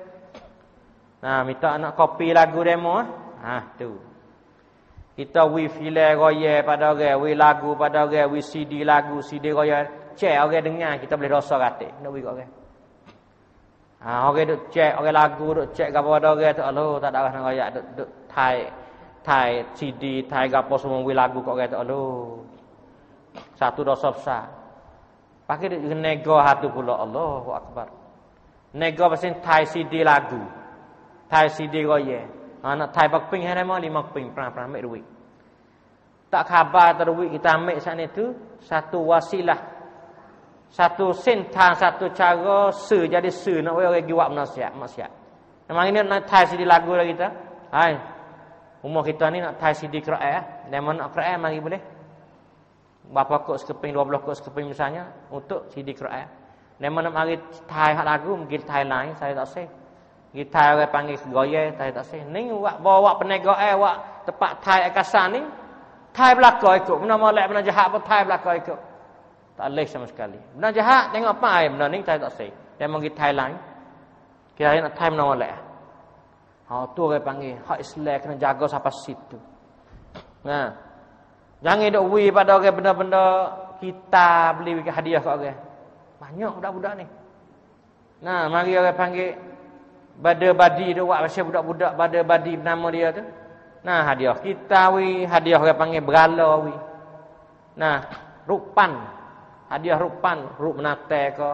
Minta nak copy lagu demo tu. Kita filem royal pada orang, lagu pada orang, CD lagu, CD royal. Cek orang dengar, kita boleh dosa katik. Nak bagi kat orang. Orang duk cek, orang lagu duk cek gapo pada orang tu. Aduh, tak ada orang royal duk thai CD, thai gapo semua lagu kat orang tu. Aduh. Satu dosa besar. Pakai duk nego hatu pula. Allahu akbar. Nego pasal thai CD lagu. Thai CD royal. Nak thai bak ping hai mau 5 ping perang ambil duit. Tak khabar duit kita ambil saat itu satu wasilah. Satu sentang, satu cara jadi nak orang pergi buat maksiat. Memang ini nak thai CD lagu lah kita. Hai. Umur kita ni nak thai CD Quran. Dan nak Quran mari boleh. Berapa kok sekeping, 20 kok sekeping misalnya untuk CD Quran. Dan nak mari thai hak lagu mungkin thai lain saya tak say. Kita orang panggil goye, thai tak say. Ning wak bawa penegak wak tepat thai kasar ni. Thai belaka ikut. Benda molek benda jahat pun thai belaka ikut. Tak boleh sama sekali. Benda jahat tengok apa ai benda ni thai tak say. Dan mari thai lain. Kira nak time nak molek. Tu orang panggil hak Islam kena jaga sampai situ. Nah. Jangan dok wi pada orang benda-benda kita beli hadiah kat orang. Banyak budak-budak ni. Nah, mari orang panggil bada badi tu buat pasal budak-budak bada badi nama dia tu. Nah, hadiah kita wi, hadiah orang panggil berala wi. Nah, rupan. Hadiah rupan, rup menate ke,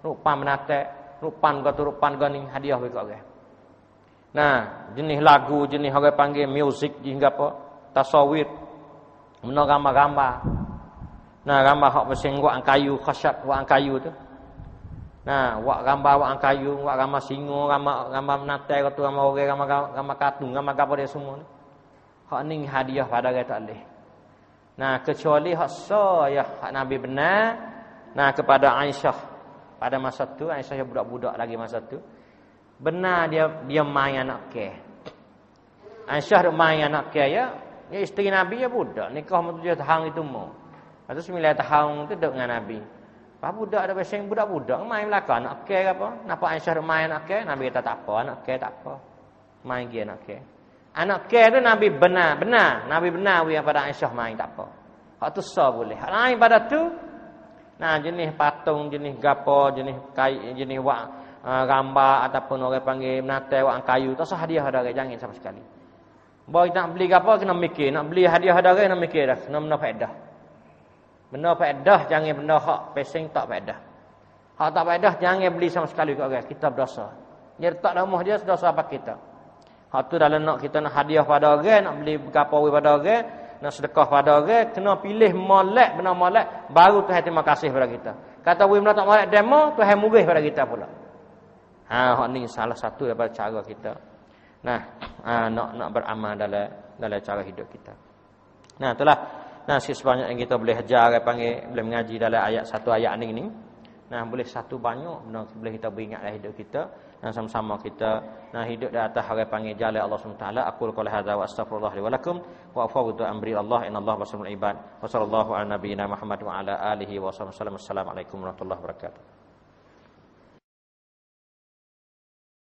rupan menate. Rupan ke ni hadiah bagi orang. Nah, jenis lagu, jenis orang panggil music hingga apa? Tasawir. Mena gambar-gambar. Nah, gambar hak pasal wak kayu, khasyab wak kayu tu. Nah, wak gambar wak kayu, wak gambar singo, gambar menate ke tu, gambar orang, gambar kartun, gambar apa dia semua ni. Hak ni hadiah pada orang tak boleh. Nah, kecuali hak hak Nabi benar. Nah, kepada Aisyah pada masa tu, Aisyah budak-budak lagi masa tu. Benar dia main anak ke. Aisyah dia main anak ke ya. Ya isteri Nabi ya budak. Nikah 7 tahun itu mau. Lepas tu 9 tahun tu duduk dengan Nabi. Pak budak ada pasang budak-budak main belakang anak ke apa? Napa Aisyah dia main anak ke? Nabi kata tak apa, anak ke tak apa. Main dia anak ke. Anak ke tu Nabi benar. Nabi benar yang pada Aisyah main tak apa. Hak tu sah boleh. Hak lain pada tu nah, jenis patung, jenis gapo, jenis kayu, jenis wak gambar ataupun orang panggil menate wak kayu, tak usah hadiah ada orang jangan sama sekali. Bawa nak beli gapo kena mikir, nak beli hadiah ada orang kena mikir dah, kena faedah. Benda faedah jangan benda hak pesing tak faedah. Hak tak faedah jangan beli sama sekali kat orang, kita berdosa. Dia letak dalam rumah dia dosa apa kita. Hak tu dalam nak kita nak hadiah pada orang, nak beli gapo pada orang, nak sedekah pada orang, kena pilih molek, benar molek, baru Tuhan terima kasih pada kita. Kata we tak molek demo, Tuhan murih pada kita pula. Hak ni salah satu daripada cara kita. Nah, nak beramal dalam cara hidup kita. Nah, itulah nasib sebanyak yang kita boleh ajar, panggil, boleh mengaji dalam ayat satu ayat ni. Nah, boleh satu banyak benda boleh kita beringat dalam hidup kita. Dan sama-sama kita hidup di atas orang panggil jalan Allah SWT. Aqul qala hadza wa astaghfirullah li wa lakum wa afawwidu amri Allah innallaha basirul ibad. Wa sallallahu ala nabiyyina Muhammad wa ala alihi wa sallam. Assalamualaikum warahmatullahi wabarakatuh.